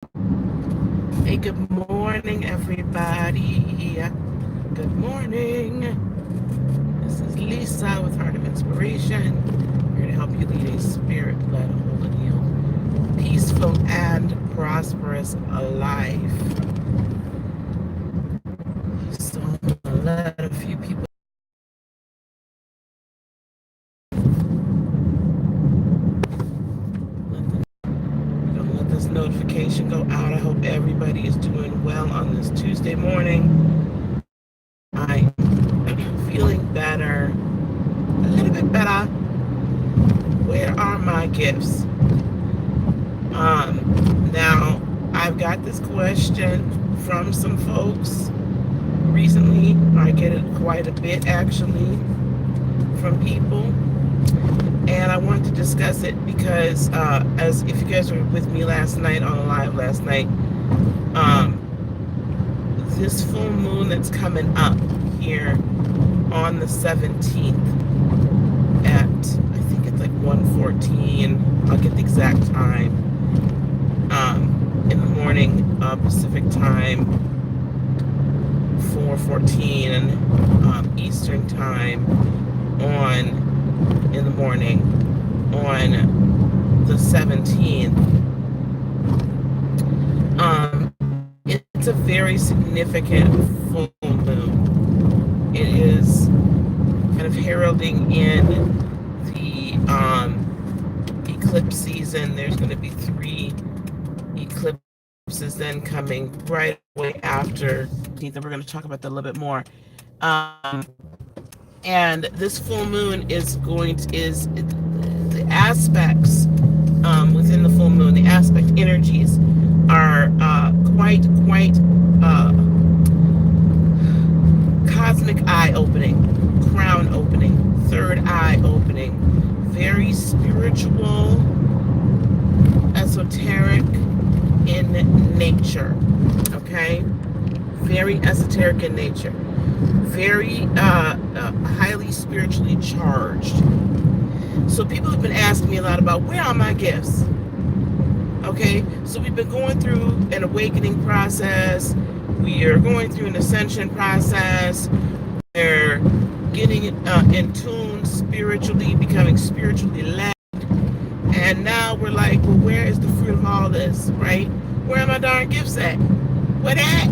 Hey, good morning, everybody. Good morning. This is Lisa with Heart of Inspiration, here to help you lead a spirit-led, whole and healed, peaceful, and prosperous life. So I'm gonna let a few people. Gonna let this notification go out. I hope everybody is doing well on this Tuesday morning. I am feeling better, a little bit better. Where are my gifts? Now, I've got this question from some folks recently. I get it quite a bit actually from people, and I wanted to discuss it because, as if you guys were with me last night on a live last night, this full moon that's coming up here on the 17th at, I think it's like 1:14. I'll get the exact time. In the morning, Pacific time, 4:14 Eastern time in the morning on the 17th. It's a very significant full moon. It is kind of heralding in the eclipse season. There's going to be 3 eclipses then coming right away after. We're going to talk about that a little bit more. And this full moon is the aspects within the full moon, the aspect energies are quite cosmic eye opening, crown opening, third eye opening, very spiritual, esoteric in nature. Okay, very esoteric in nature, very highly spiritually charged. So people have been asking me a lot about where are my gifts. Okay, so we've been going through an awakening process. We are going through an ascension process. We're getting in tune spiritually, becoming spiritually led. And now we're like, well, where is the fruit of all this, right? Where are my darn gifts at? Where they at?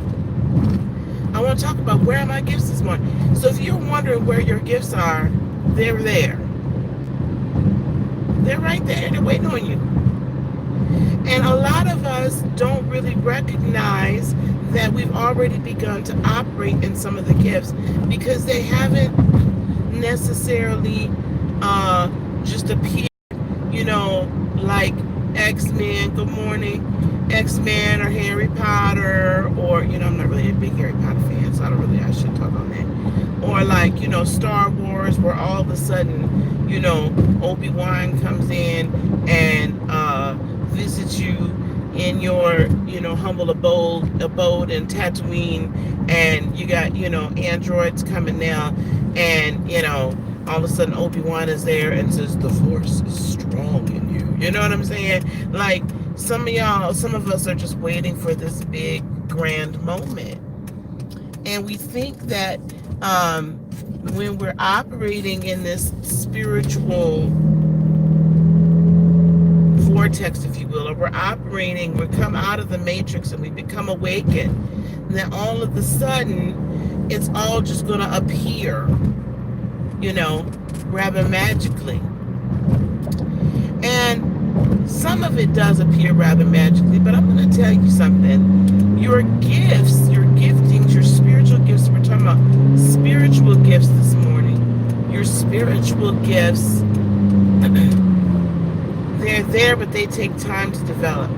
I want to talk about where are my gifts this morning. So if you're wondering where your gifts are, they're there. They're right there. They're waiting on you. And a lot of us don't really recognize that we've already begun to operate in some of the gifts because they haven't necessarily just appeared, like X-Men, good morning, X-Men or Harry Potter, or, I'm not really a big Harry Potter fan, so I shouldn't talk on that. Or like, Star Wars, where all of a sudden, Obi-Wan comes in and visits you in your, humble abode in Tatooine, and you got, androids coming now, and, all of a sudden Obi-Wan is there and says, the Force is strong in you. You know what I'm saying? Like, some of us are just waiting for this big, grand moment. And we think that when we're operating in this spiritual vortex, if you will, or we come out of the matrix and we become awakened, and then all of a sudden it's all just going to appear, rather magically. And some of it does appear rather magically, but I'm going to tell you something. Your gifts, your giftings, your spiritual gifts, we're talking about spiritual gifts this morning. Your spiritual gifts, they're there, but they take time to develop.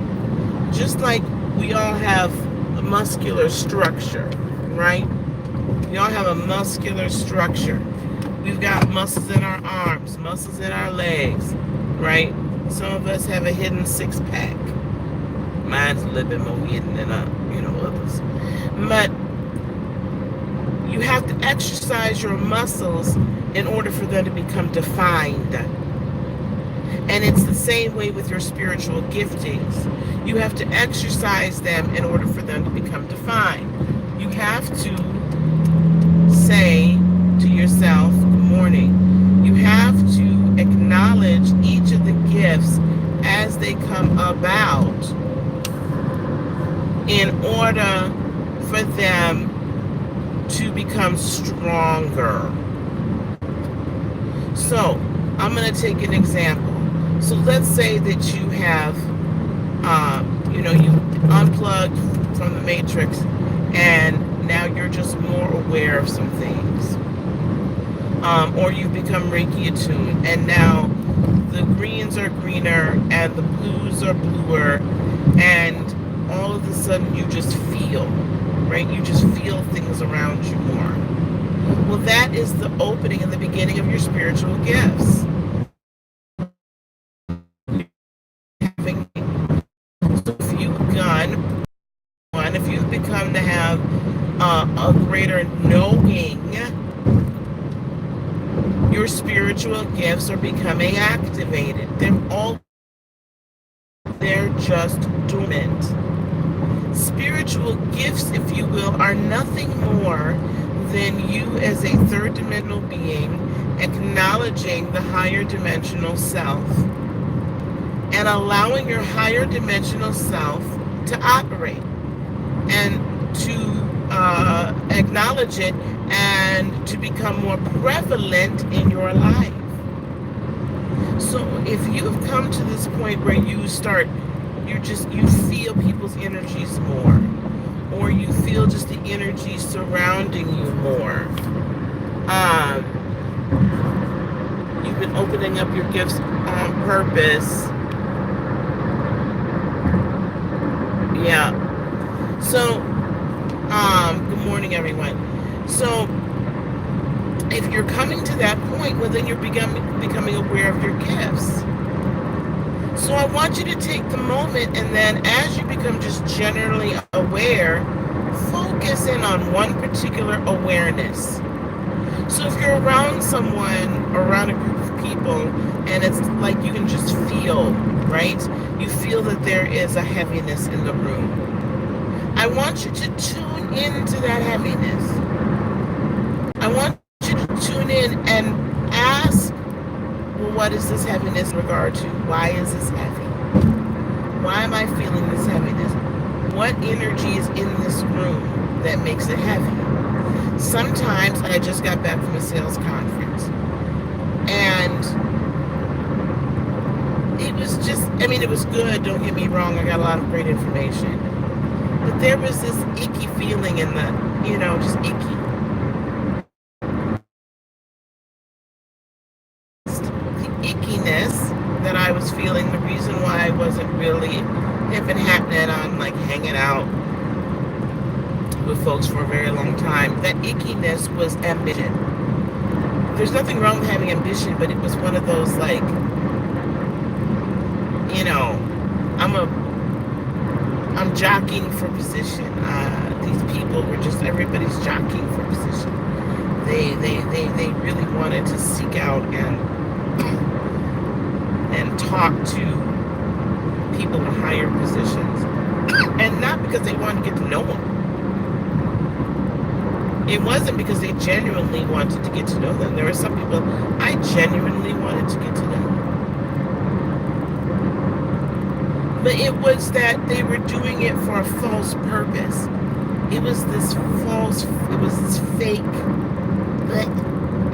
Just like we all have a muscular structure, right? We all have a muscular structure. We've got muscles in our arms, muscles in our legs, right? Some of us have a hidden six-pack. Mine's a little bit more hidden than others. But you have to exercise your muscles in order for them to become defined. And it's the same way with your spiritual giftings. You have to exercise them in order for them to become defined. You have to say to yourself, good morning. You have to acknowledge each of the gifts as they come about in order for them to become stronger. So, I'm going to take an example. So let's say that you have, you unplugged from the matrix and now you're just more aware of some things. Or you've become Reiki attuned and now the greens are greener and the blues are bluer and all of a sudden you just feel, right? You just feel things around you more. Well, that is the opening and the beginning of your spiritual gifts. If you've become to have a greater knowing, your spiritual gifts are becoming activated. They're just dormant. Spiritual gifts, if you will, are nothing more than you as a third dimensional being acknowledging the higher dimensional self and allowing your higher dimensional self to operate and to acknowledge it and to become more prevalent in your life. So if you've come to this point where you feel people's energies more, or you feel just the energy surrounding you more, you've been opening up your gifts on purpose. Yeah. So, good morning, everyone. So, if you're coming to that point, well, then you're becoming aware of your gifts. So I want you to take the moment, and then as you become just generally aware, focus in on one particular awareness. So if you're around someone or around a group of people, and it's like you can just feel, right? You feel that there is a heaviness in the room. I want you to tune into that heaviness. I want you to tune in and ask, well, what is this heaviness in regard to? Why is this heavy? Why am I feeling this heaviness? What energy is in this room that makes it heavy? Sometimes I just got back from a sales conference and it was it was good, don't get me wrong, I got a lot of great information. But there was this icky feeling in the, just icky. The ickiness that I was feeling, the reason why I wasn't really had been happening on like hanging out with folks for a very long time, that ickiness was ambition. There's nothing wrong with having ambition, but it was one of those like, I'm jockeying for position. These people were just, everybody's jockeying for position. They really wanted to seek out and talk to people in higher positions. And not because they wanted to get to know them. It wasn't because they genuinely wanted to get to know them. There were some people I genuinely wanted to get to know. But it was that they were doing it for a false purpose. It was this fake.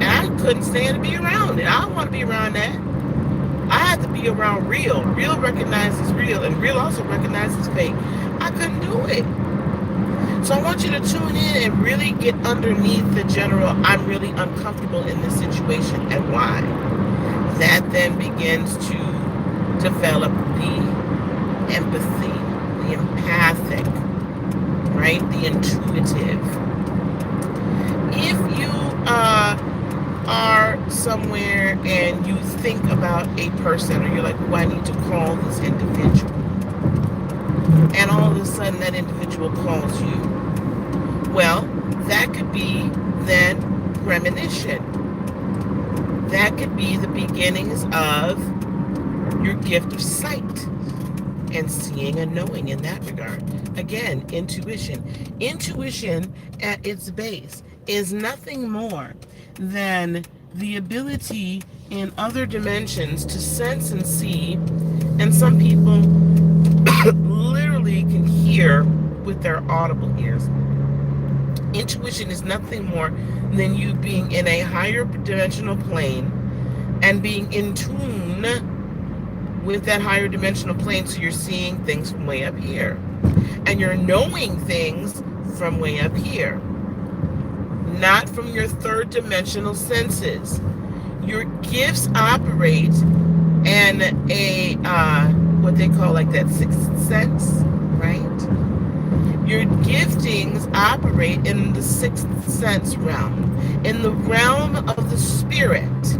And I couldn't stand to be around it. I don't want to be around that. I had to be around real. Real recognizes real, and real also recognizes fake. I couldn't do it. So I want you to tune in and really get underneath the general, I'm really uncomfortable in this situation, and why. That then begins to develop the empathy, the empathic, right? The intuitive. If you are somewhere and you think about a person, or you're like, oh, I need to call this individual, and all of a sudden that individual calls you, well, that could be then premonition. That could be the beginnings of your gift of sight and seeing and knowing in that regard. Again, intuition. Intuition at its base is nothing more than the ability in other dimensions to sense and see, and some people literally can hear with their audible ears. Intuition is nothing more than you being in a higher dimensional plane and being in tune with that higher dimensional plane, so you're seeing things from way up here and you're knowing things from way up here, not from your third dimensional senses. Your gifts operate in a what they call like that sixth sense, right? Your giftings operate in the sixth sense realm, in the realm of the spirit.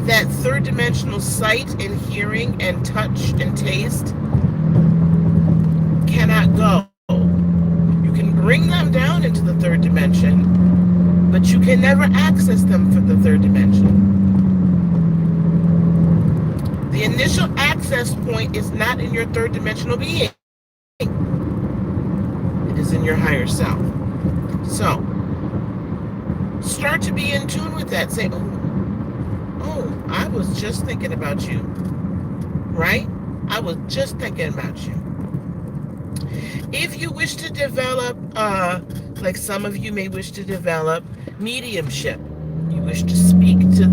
That third dimensional sight and hearing and touch and taste cannot go. You can bring them down into the third dimension, but you can never access them from the third dimension. The initial access point is not in your third dimensional being. It is in your higher self. So, start to be in tune with that. Say, oh, I was just thinking about you, right? I was just thinking about you. If you wish to develop, like some of you may wish to develop mediumship, you wish to speak to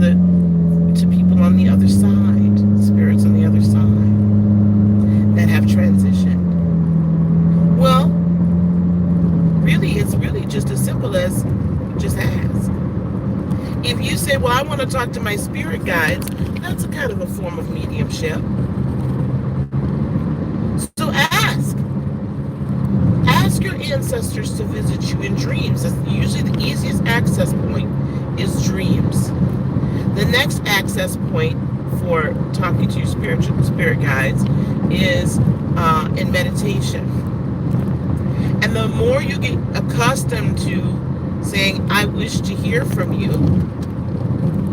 people on the other side, spirits on the other side that have transitioned. Well, really, it's really just as simple as just ask. If you say, well, I want to talk to my spirit guides, that's a kind of a form of mediumship. So ask. Ask your ancestors to visit you in dreams. That's usually the easiest access point is dreams. The next access point for talking to your spirit guides is in meditation. And the more you get accustomed to saying, I wish to hear from you,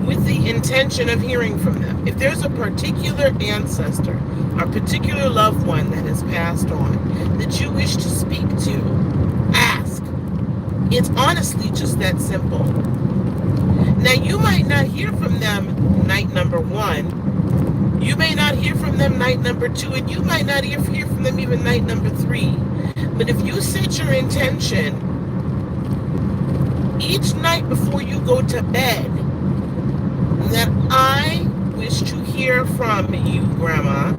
with the intention of hearing from them. If there's a particular ancestor, or particular loved one that has passed on, that you wish to speak to, ask. It's honestly just that simple. Now, you might not hear from them night number 1. You may not hear from them night number 2, and you might not hear from them even night number 3. But if you set your intention each night before you go to bed, that I wish to hear from you, Grandma,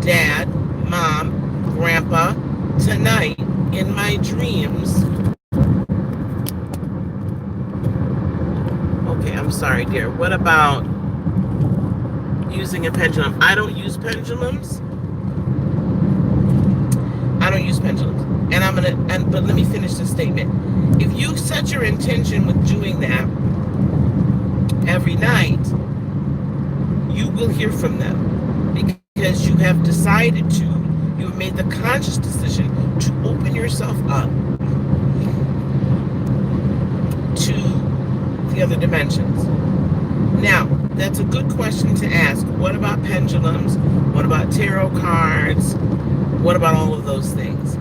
Dad, Mom, Grandpa, tonight in my dreams. Okay, I'm sorry, dear. What about using a pendulum? I don't use pendulums. And but let me finish this statement. If you set your intention with doing that every night, you will hear from them, because you have decided to, you have made the conscious decision to open yourself up to the other dimensions. Now, that's a good question to ask. What about pendulums? What about tarot cards? What about all of those things?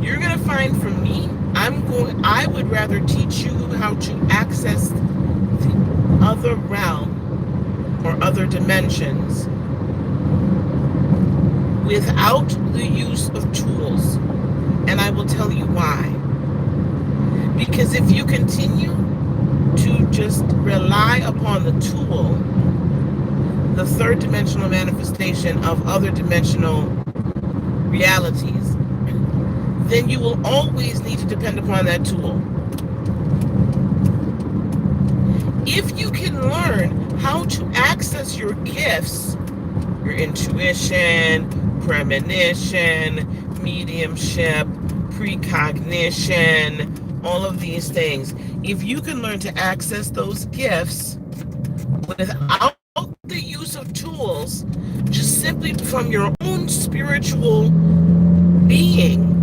You're going to find from me, I would rather teach you how to access the other realm or other dimensions without the use of tools. And I will tell you why. Because if you continue to just rely upon the tool, the third dimensional manifestation of other dimensional realities, then you will always need to depend upon that tool. If you can learn how to access your gifts, your intuition, premonition, mediumship, precognition, all of these things, if you can learn to access those gifts without the use of tools, just simply from your own spiritual being,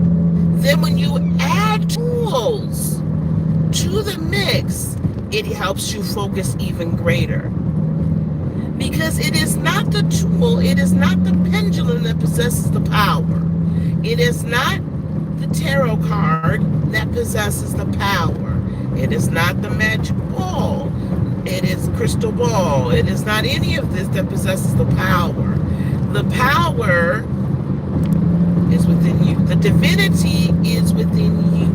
then when you add tools to the mix, it helps you focus even greater. Because it is not the tool, it is not the pendulum that possesses the power. It is not the tarot card that possesses the power. It is not the magic ball. It is crystal ball. It is not any of this that possesses the power. The power is within you. The divinity is within you.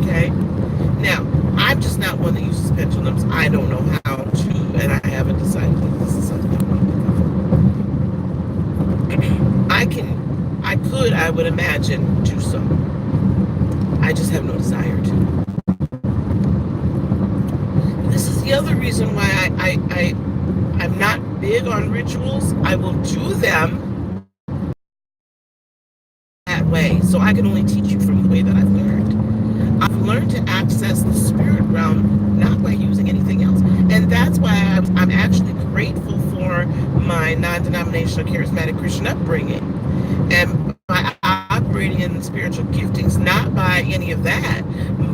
Okay? Now, I'm just not one that uses pendulums. I don't know how to, and I haven't decided that this is something I want to become. I would imagine, do so. I just have no desire to. This is the other reason why I'm not big on rituals. I will do them that way, so I can only teach you from the way that I've learned. I've learned to access the spirit realm not by using anything else. And that's why I'm actually grateful for my non-denominational charismatic Christian upbringing and by operating in spiritual giftings, not by any of that,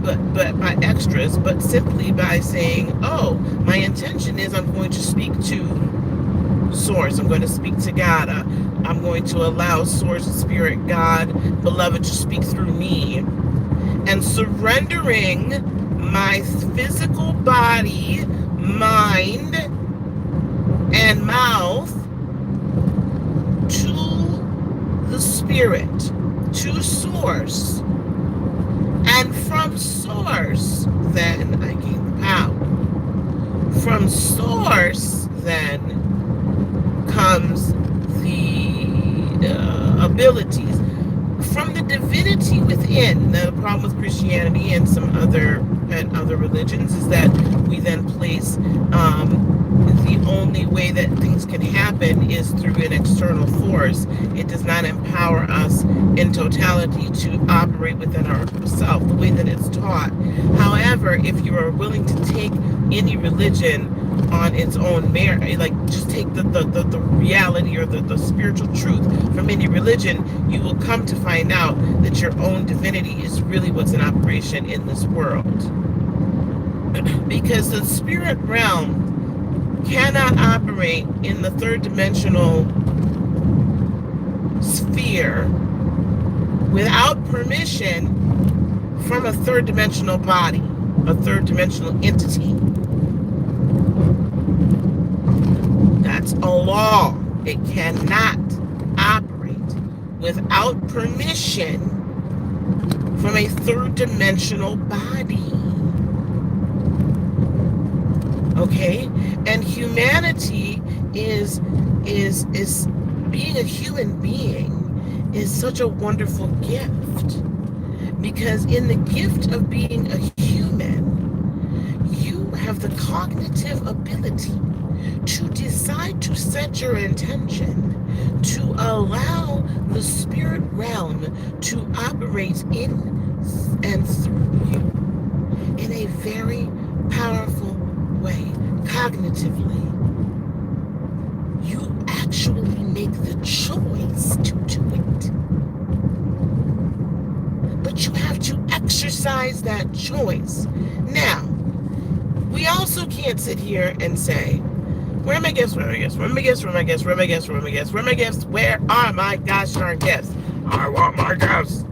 but by extras, but simply by saying, oh, my intention is I'm going to speak to Source. I'm going to speak to God. I'm going to allow Source, Spirit, God, Beloved to speak through me. And surrendering my physical body, mind, and mouth to the Spirit, to Source. And from Source, then I gain the power. From Source, then comes the abilities. From the divinity within. The problem with Christianity and some other religions is that we then place the only way that things can happen is through an external force. It does not empower us in totality to operate within ourselves the way that it's taught. However, if you are willing to take any religion on its own merit, like just take the reality or the spiritual truth from any religion, you will come to find out that your own divinity is really what's in operation in this world. Because the spirit realm cannot operate in the third dimensional sphere without permission from a third dimensional body, a third dimensional entity. That's a law. It cannot operate without permission from a third dimensional body. Okay? And humanity is being a human being is such a wonderful gift. Because in the gift of being a human, you have the cognitive ability to decide to set your intention to allow the spirit realm to operate in and through you in a very powerful way, cognitively. You actually make the choice to do it. But you have to exercise that choice. Now, we also can't sit here and say, where are my gifts? Where are my gifts? Where are my gifts? Where are my gifts? Where are my gifts? Where are my gifts? Where are my gifts? Where are my gosh darn gifts? I want my gifts.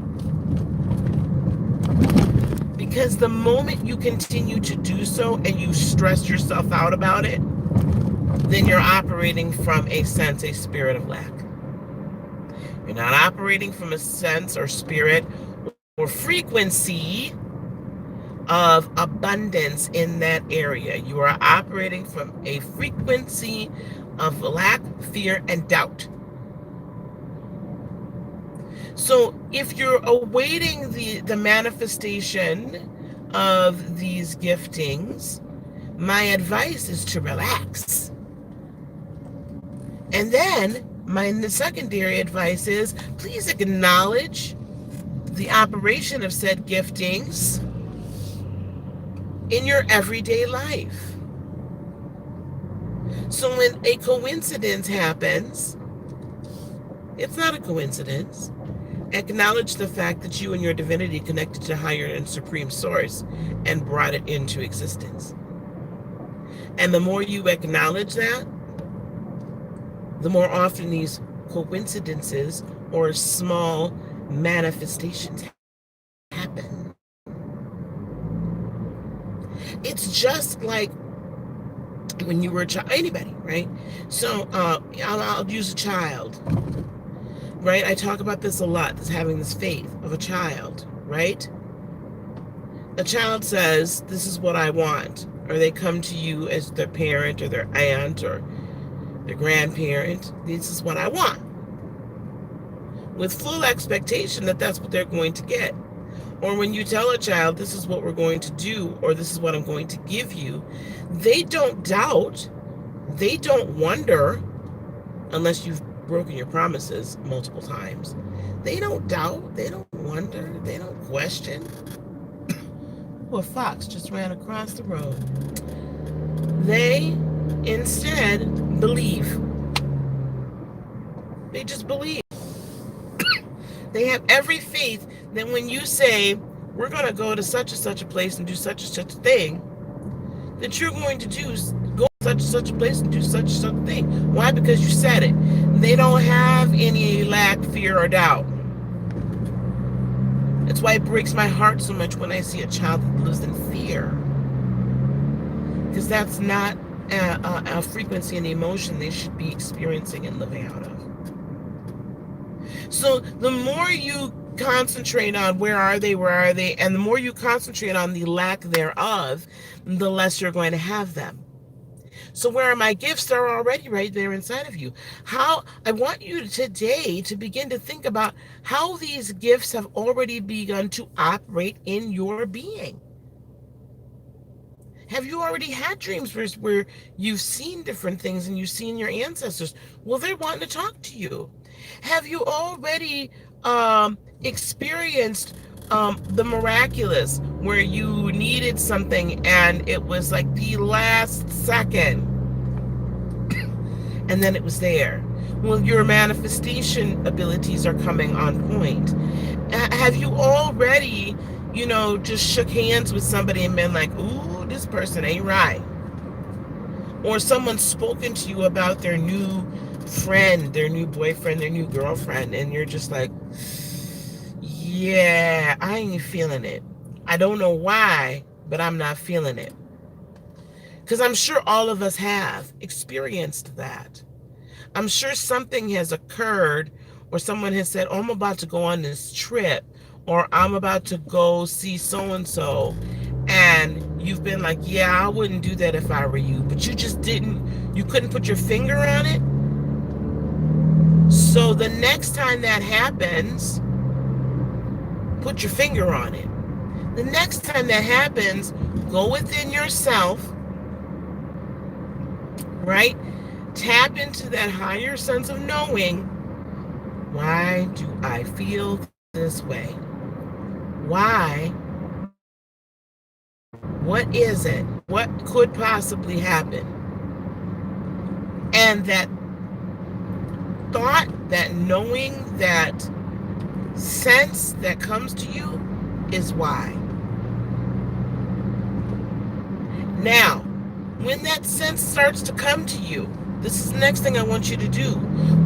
Because the moment you continue to do so and you stress yourself out about it, then you're operating from a sense, a spirit of lack. You're not operating from a sense or spirit or frequency of abundance in that area. You are operating from a frequency of lack, fear, and doubt. So if you're awaiting the manifestation of these giftings, my advice is to relax. And then the secondary advice is please acknowledge the operation of said giftings in your everyday life. So when a coincidence happens, it's not a coincidence. Acknowledge the fact that you and your divinity connected to higher and supreme source and brought it into existence. And the more you acknowledge that, the more often these coincidences or small manifestations happen. It's just like when you were a child, anybody, right? So I'll use a child, right? I talk about this a lot, this having this faith of a child, right? A child says, this is what I want, or they come to you as their parent or their aunt or their grandparent, this is what I want, with full expectation that that's what they're going to get. Or when you tell a child, this is what we're going to do, or this is what I'm going to give you, they don't doubt, they don't wonder, unless you've broken your promises multiple times. They don't doubt, they don't wonder, they don't question. Oh, a fox just ran across the road. They instead believe. They just believe. They have every faith that when you say, we're going to go to such and such a place and do such and such a thing, that you're going to do go to such and such a place and do such and such a thing. Why? Because you said it. They don't have any lack, fear, or doubt. That's why it breaks my heart so much when I see a child that lives in fear. Because that's not a frequency and emotion they should be experiencing and living out of. So the more you concentrate on where are they, and the more you concentrate on the lack thereof, the less you're going to have them. So where are my gifts? Are already right there inside of you. How I want you today to begin to think about how these gifts have already begun to operate in your being. Have you already had dreams where you've seen different things and you've seen your ancestors? Well, they're wanting to talk to you. Have you already experienced the miraculous where you needed something and it was like the last second and then it was there? Well, your manifestation abilities are coming on point. Have you already, just shook hands with somebody and been like, ooh, this person ain't right? Or someone's spoken to you about their new friend, their new boyfriend, their new girlfriend, and you're just like, yeah, I ain't feeling it. I don't know why, but I'm not feeling it. Because I'm sure all of us have experienced that. I'm sure something has occurred, or someone has said, oh, I'm about to go on this trip, or I'm about to go see so-and-so, and you've been like, yeah, I wouldn't do that if I were you, but you just you couldn't put your finger on it. So the next time that happens, put your finger on it. The next time that happens, go within yourself, right? Tap into that higher sense of knowing, why do I feel this way? Why? What is it? What could possibly happen? And that thought, that knowing, that sense that comes to you is why. Now, when that sense starts to come to you, this is the next thing I want you to do.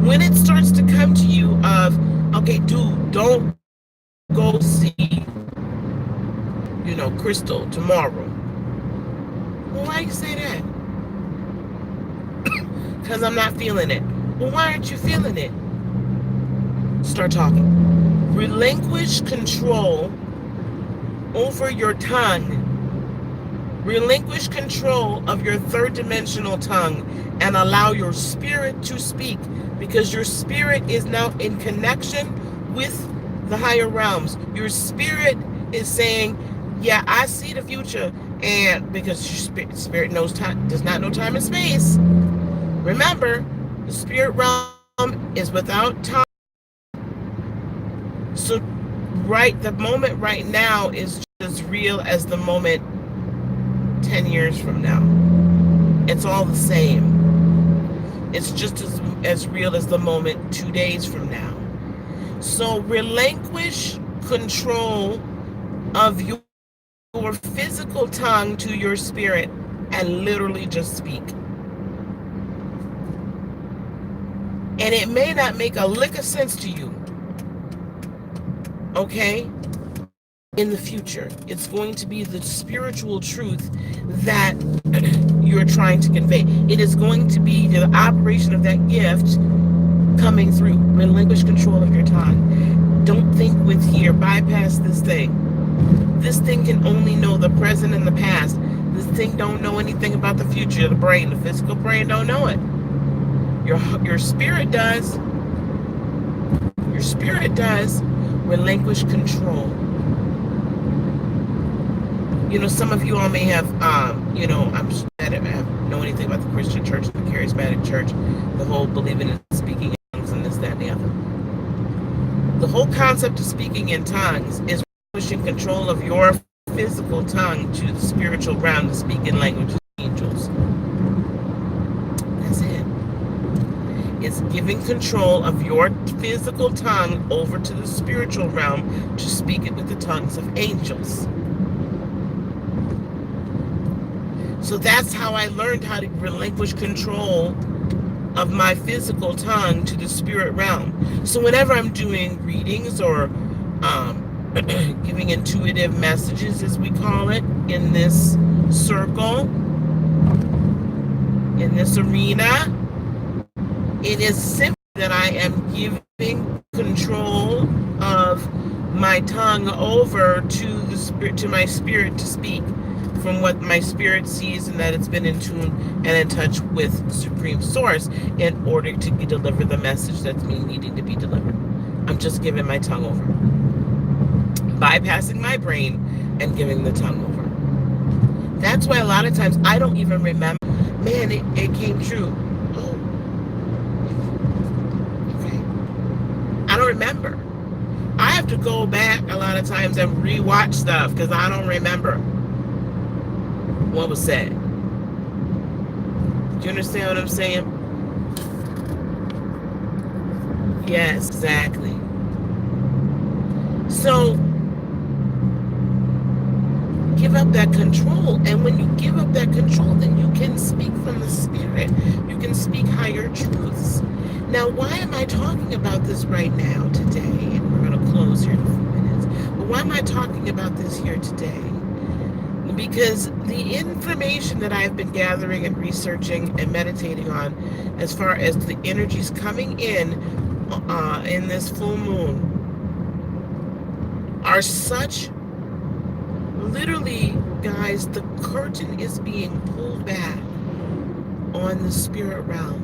When it starts to come to you of, okay, dude, don't go see, Crystal tomorrow. Well, why you say that? Because I'm not feeling it. Well, why aren't you feeling it? Start talking. Relinquish control over your tongue. Relinquish control of your third dimensional tongue and allow your spirit to speak, because your spirit is now in connection with the higher realms. Your spirit is saying, yeah, I see the future, and because your spirit knows time, does not know time and space. Remember, the spirit realm is without time. So the moment right now is just as real as the moment 10 years from now. It's all the same. It's just as real as the moment 2 days from now. So relinquish control of your physical tongue to your spirit and literally just speak. And it may not make a lick of sense to you, okay? In the future, it's going to be the spiritual truth that you're trying to convey. It is going to be the operation of that gift coming through. Relinquish control of your tongue. Don't think with here. Bypass this thing. This thing can only know the present and the past. This thing don't know anything about the future. The brain, the physical brain don't know it. Your spirit does. Your spirit does. Relinquish control. You know, some of you all may have, I don't know anything about the Christian church, the charismatic church, the whole believing in speaking in tongues and this, that, and the other. The whole concept of speaking in tongues is pushing control of your physical tongue to the spiritual realm to speak in languages of angels. That's it. It's giving control of your physical tongue over to the spiritual realm to speak it with the tongues of angels. So that's how I learned how to relinquish control of my physical tongue to the spirit realm. So whenever I'm doing readings or giving intuitive messages, as we call it, in this circle, in this arena, it is simply that I am giving control of my tongue over to the spirit, to my spirit to speak from what my spirit sees, and that it's been in tune and in touch with Supreme Source in order to deliver the message that's me needing to be delivered. I'm just giving my tongue over, bypassing my brain and giving the tongue over. That's why a lot of times I don't even remember. Man, it came true. Oh, okay. I don't remember. I have to go back a lot of times and rewatch stuff because I don't remember what was said. Do you understand what I'm saying? Yes, exactly. So give up that control, and when you give up that control, then you can speak from the spirit. You can speak higher truths. Now, why am I talking about this right now today? And we're going to close here in a few minutes. But why am I talking about this here today? Because the information that I've been gathering and researching and meditating on, as far as the energies coming in this full moon, are such, literally, guys, the curtain is being pulled back on the spirit realm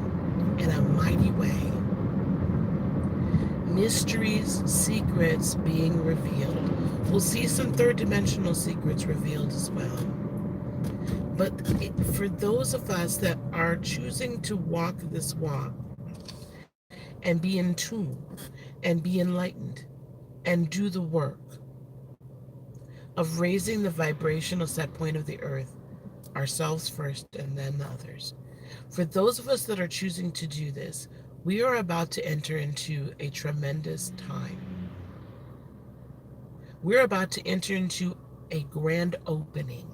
in a mighty way. Mysteries, secrets being revealed. We'll see some third dimensional secrets revealed as well. But for those of us that are choosing to walk this walk and be in tune and be enlightened and do the work of raising the vibrational set point of the earth, ourselves first and then the others. For those of us that are choosing to do this, we are about to enter into a tremendous time. We're about to enter into a grand opening,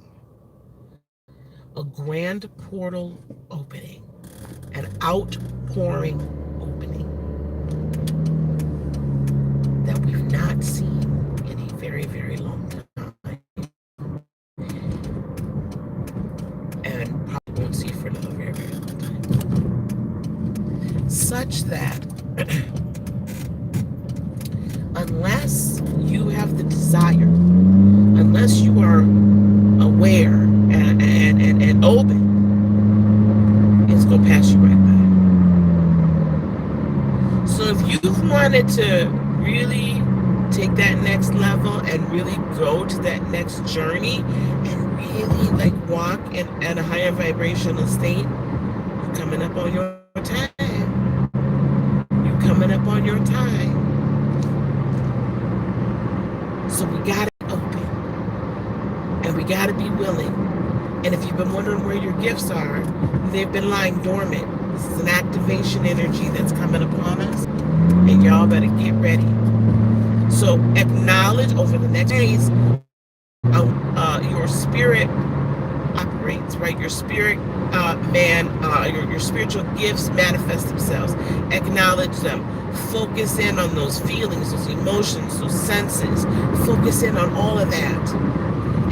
a grand portal opening, an outpouring opening that we've not seen in a very, very long time, and probably won't see for another very, very long time. Such that unless you have the desire, unless you are aware and open, it's going to pass you right by. So if you've wanted to really take that next level and really go to that next journey and really like walk in a higher vibrational state, you're coming up on your time. You're coming up on your time. So we got to open, and we got to be willing. And if you've been wondering where your gifts are, they've been lying dormant. This is an activation energy that's coming upon us, and y'all better get ready. So acknowledge over the next days your spirit operation operates, right? Your spirit your spiritual gifts manifest themselves. Acknowledge them. Focus in on those feelings, those emotions, those senses. Focus in on all of that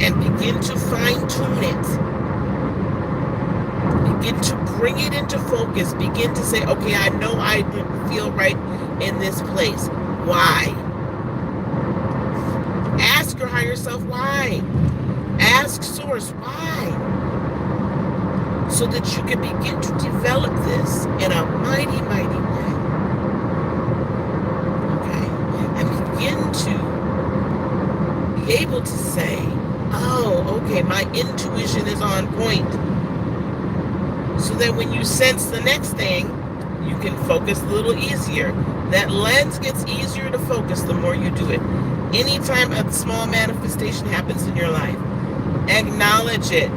and begin to fine tune it. Begin to bring it into focus. Begin to say, okay, I know I didn't feel right in this place. Why? Ask your higher self why. Ask Source why. So that you can begin to develop this in a mighty, mighty way. Okay? And begin to be able to say, oh, okay, my intuition is on point. So that when you sense the next thing, you can focus a little easier. That lens gets easier to focus the more you do it. Anytime a small manifestation happens in your life, acknowledge it.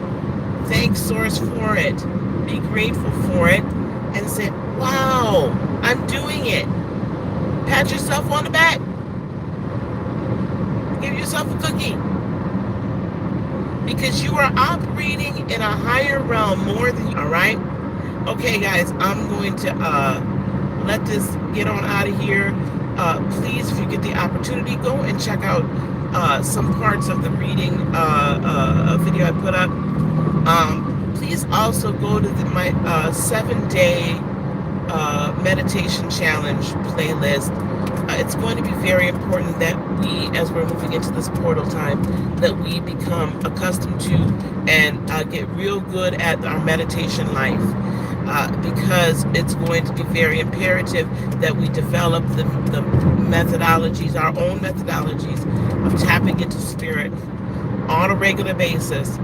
Thank Source for it. Be grateful for it. And say, wow, I'm doing it. Pat yourself on the back. Give yourself a cookie. Because you are operating in a higher realm more than you, all right? Okay, guys, I'm going to let this get on out of here. Please, if you get the opportunity, go and check out some parts of the reading video I put up. Please also go to my 7-day meditation challenge playlist. It's going to be very important that we, as we're moving into this portal time, that we become accustomed to and get real good at our meditation life. Because it's going to be very imperative that we develop the methodologies, our own methodologies of tapping into spirit on a regular basis.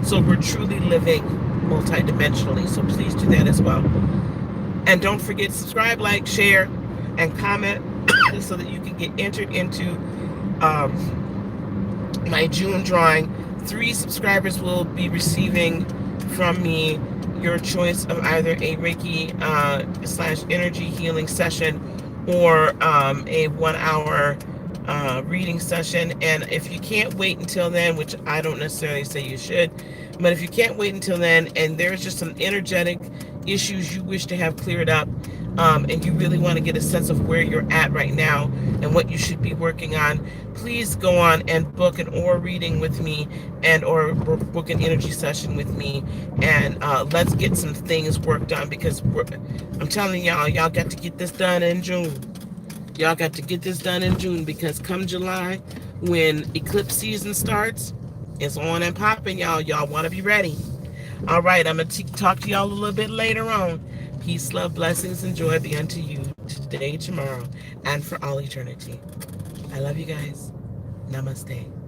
So we're truly living multidimensionally. So please do that as well. And don't forget to subscribe, like, share, and comment so that you can get entered into my June drawing. 3 subscribers will be receiving from me your choice of either a Reiki / energy healing session or a 1-hour reading session. And if you can't wait until then, which I don't necessarily say you should, but if you can't wait until then and there's just some energetic issues you wish to have cleared up, and you really want to get a sense of where you're at right now and what you should be working on, please go on and book an aura reading with me and or book an energy session with me, and let's get some things worked on, because I'm telling y'all got to get this done in June. Y'all got to get this done in June, because come July, when eclipse season starts, it's on and popping, y'all. Y'all want to be ready. All right, I'm going to talk to y'all a little bit later on. Peace, love, blessings, and joy be unto you today, tomorrow, and for all eternity. I love you guys. Namaste.